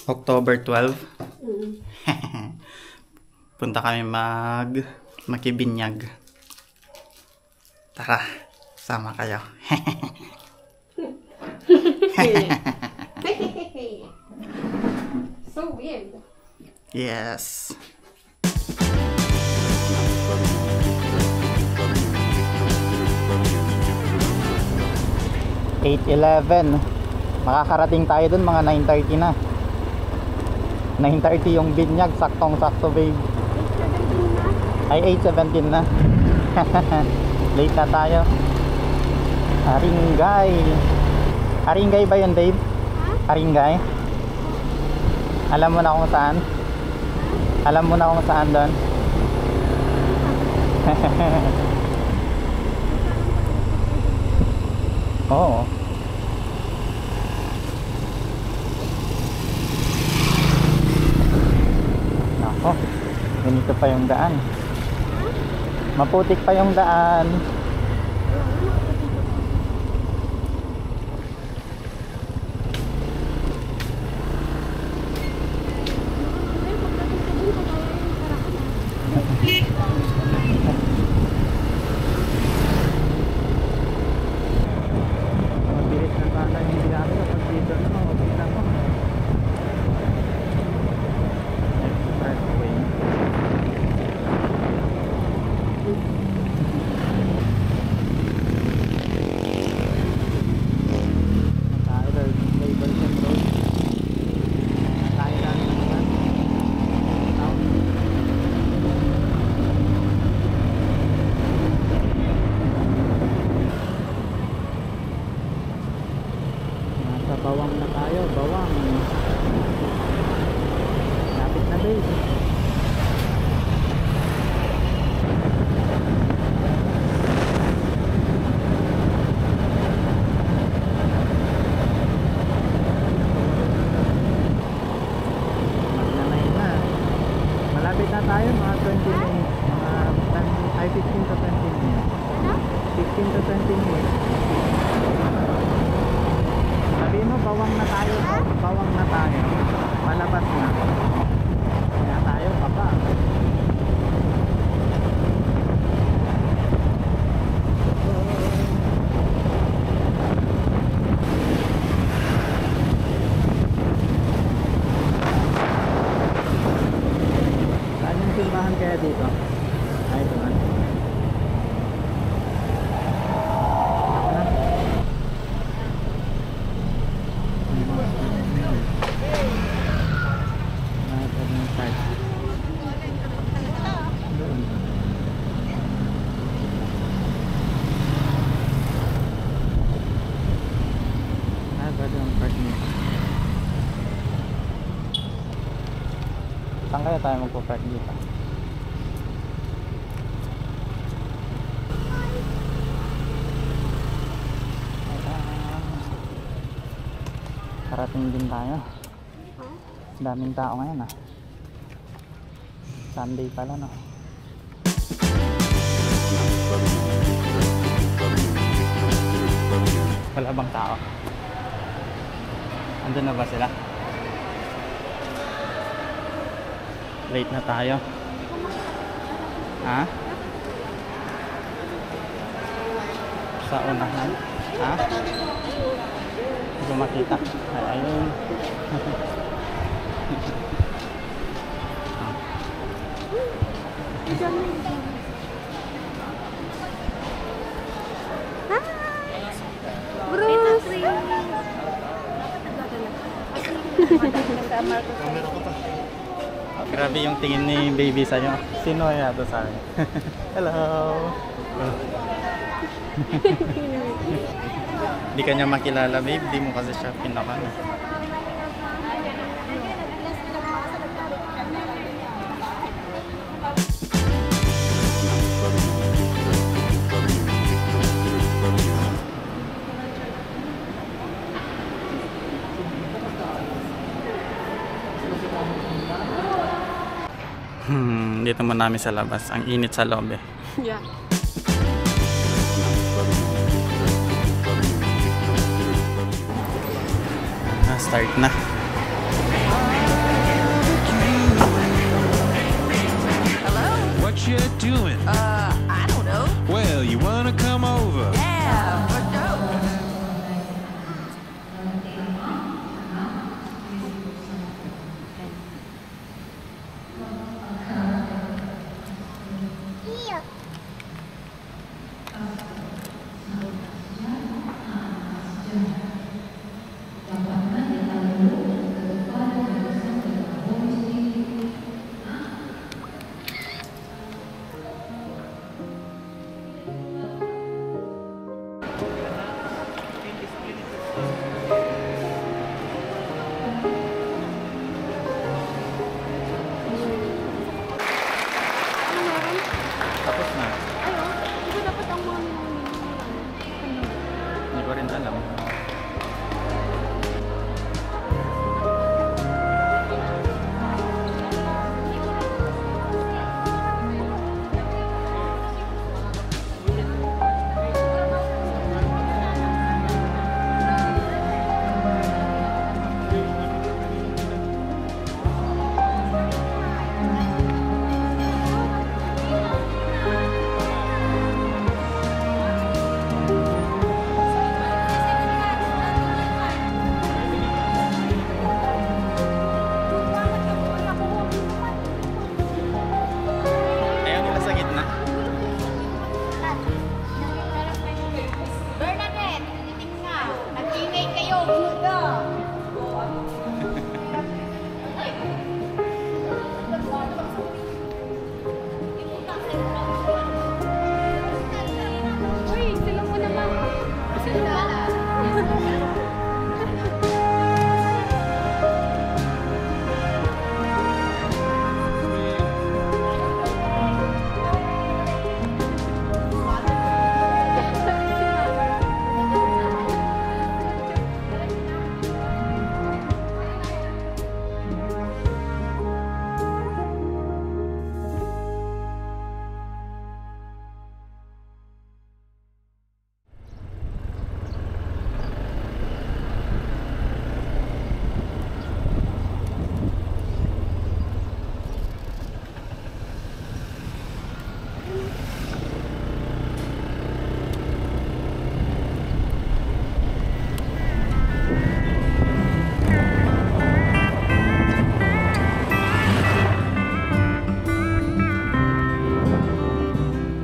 October 12. Mm. Punta kami makibinyag. Tara, sama kayo. So weird. Yes. (8:11) Makakarating tayo dun mga 9:30 na. 9:30 yung binyag, saktong-sakto babe. 8:17 na. Late na tayo. Haringay. Haringay ba yun babe? Haringay? Alam mo na kung saan? Alam mo na kung saan doon? Oo. Nako, ganito pa yung daan. Maputik pa yung daan. Mabilis na sana yung biyahe kapag dito na makikita ko. Expressway. Tayo Liberton Road. Tayo lang naman. Nasa Bawang na tayo, Bawang. Lapit na babe. Magnanay na. Malapit na tayo, mga 20 minutes. Mga 15 to 20 minutes. 15 to 20 minutes. Sabihin mo, bawang na tayo. Bawang na tayo. Malabas na. Kaya tayo, baba. Saan yung simbahan kaya dito? Ay, ito man. Saan kaya tayo magpo-park dito? Parating din tayo. Daming tao ngayon ah. Sunday pala no. Wala bang tao? Andun na ba sila? Late na tayo. Ha? Sa unahan? Ha? Hindi ko makita. Ay, ayun. Grabe yung tingin ni baby sa'yo. Sino kaya ito sa akin? Hello! Di ka niya makilala babe. Di mo kasi siya pinakan. Dito mo namin sa labas. Ang init sa loob eh. Yeah. Start na. what you doing? I don't know. Well, you wanna come over? Yeah, for sure. Tapos na. Ayun, di ba dapat ang mga Hindi ko rin alam. Ayaw nila sa gitna. Bernadette, titing nga. Nag-ingay kayo, buda. Uy, sila mo naman. Sila.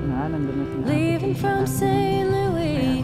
Nandun na sila. Leaving from St. Louis,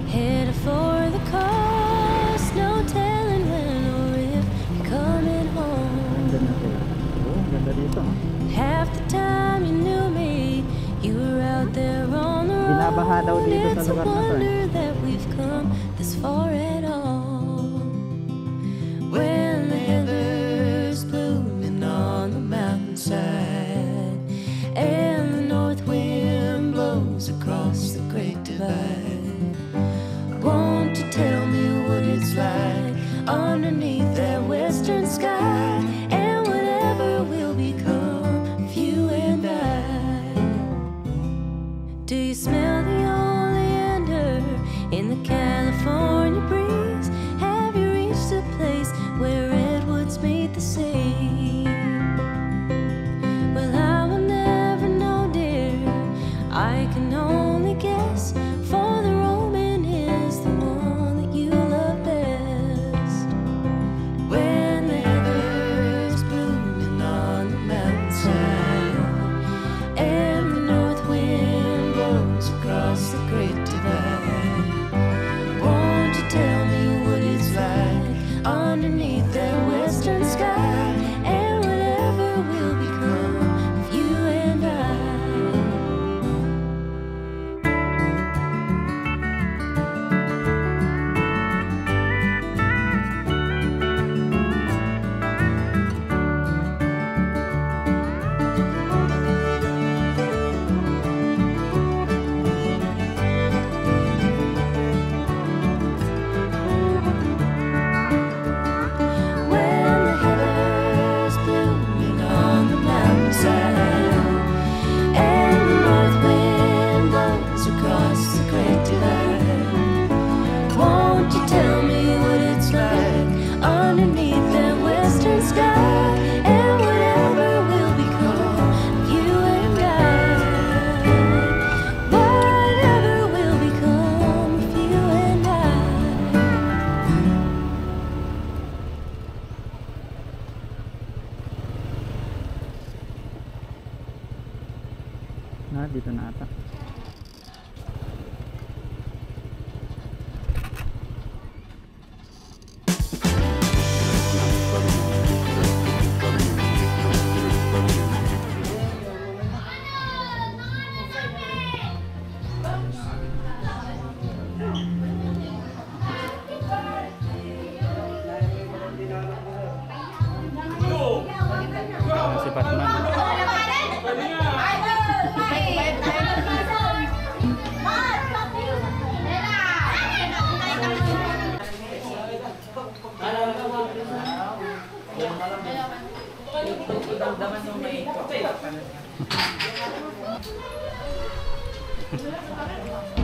headed for the coast. No telling when or if you're coming home. Nandun na sila. Oh, ganda dito. Half the time you knew me, you were out there on the Binabaha daw road. dito sa It's a lugar na to, eh. wonder that we've come this far at all. When the heather's blooming on the mountainside, and the north wind blows across the great divide. Won't you tell me what it's like underneath that western sky, and whatever will become of you and I? Do you smell the oleander in the California breeze?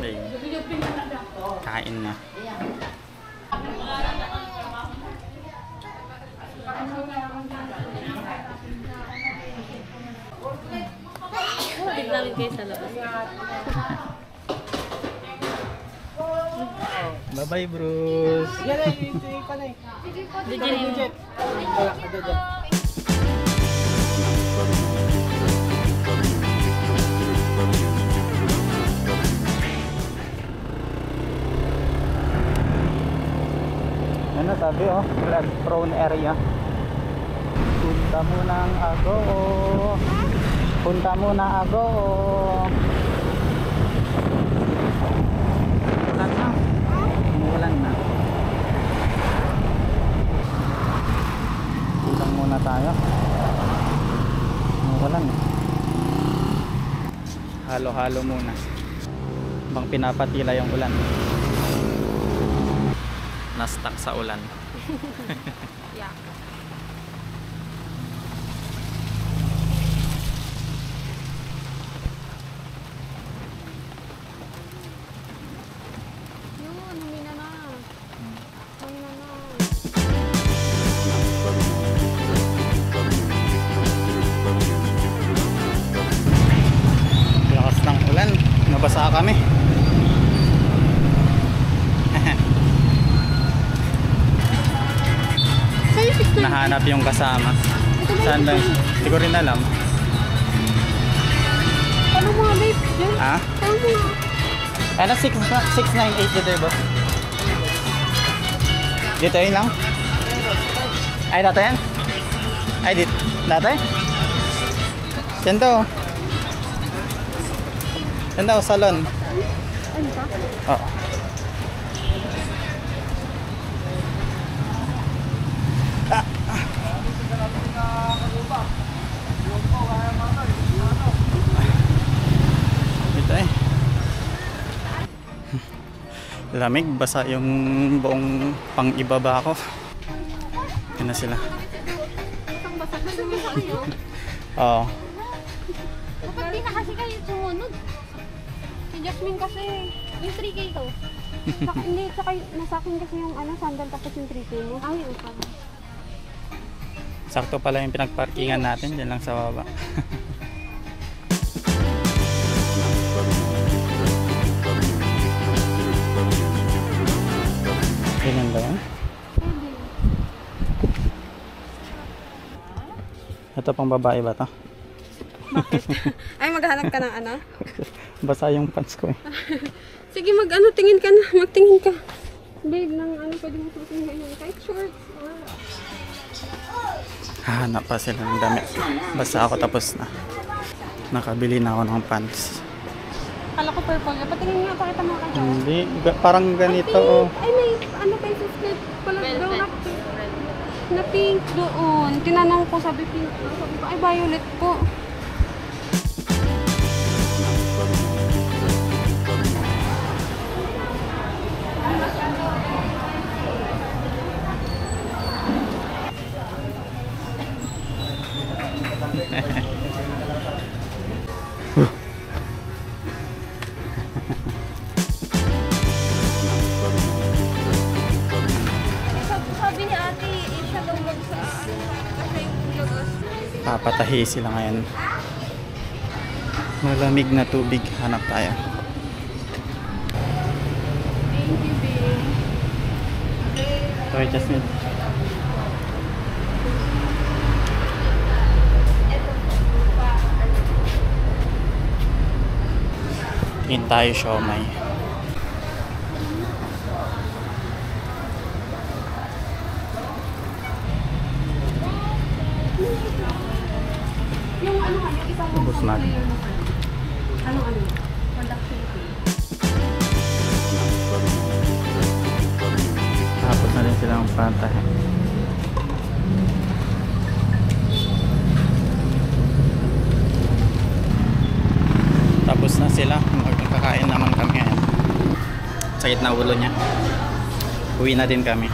Babe. Kain na. Tignan namin kayo sa labas. Bye-bye, Bruce. Digit. Ano sabi oh, flood prone area. Punta muna ang Agoo. Punta muna Agoo. Ulan na. Umuulan na. Pulang muna tayo. Umuulan na. Halo-halo muna. Bang pinapatila yung ulan. Na-stuck sa ulan. Yeah. Yun, humina na. Humina na. Lakas ng ulan. Nabasa kami. Nahanap yung kasama. Saan ba? Hindi ko rin alam. Ano mga babe? Yun? Ha? Ano mga? Ano 698 dito ba? Dito yun lang? Ay, dito yan? Ay, dito. Dito eh? Yan to. Yan daw, salon. Ano ka? Oo. Ito eh. Lamig, basa yung buong pang-ibaba ko. Yan na sila. Isang basak na naman kayo. Oo. Dapat di na kasi kayo sumunod. Si Jasmine kasi, yung 3K to. Hindi, tsaka nasa akin kasi yung sandal tapos yung 3K mo. Ay, okay. Sakto pala yung pinagparkingan natin. Diyan lang sa baba. Ganyan ba yan? Ito pang babae ba to? Bakit? Ay, maghanap ka ng ano? Basa yung pants ko eh. Sige, tingin ka na. Magtingin ka. Babe, ng pwede mo suotin ngayon. Kahit shorts. Hahanap pa sila ng damit. Basta ako tapos na. Nakabili na ako ng pants. Kala ko purple. Patingin nga, pakita mo ka dyan. Hindi, parang ganito oh. Ay, may kayo sa skirt pala daw na pink. Na pink doon. Tinanong ko, sabi pink. Sabi ko, ay violet po. Sabi ni ate, siya daw mag sa kasi yung lagas. Papatahi sila ngayon. Malamig na tubig. Hanap tayo. Thank you, babe. Sorry, Jasmine. Tingin tayo siomay. Yung yung isang Ubus na. Ano? Production fee. Tapos na rin silang pantahe. Tapos na sila. Magkakain naman kami ngayon. Sakit na ulo niya. Uwi na din kami.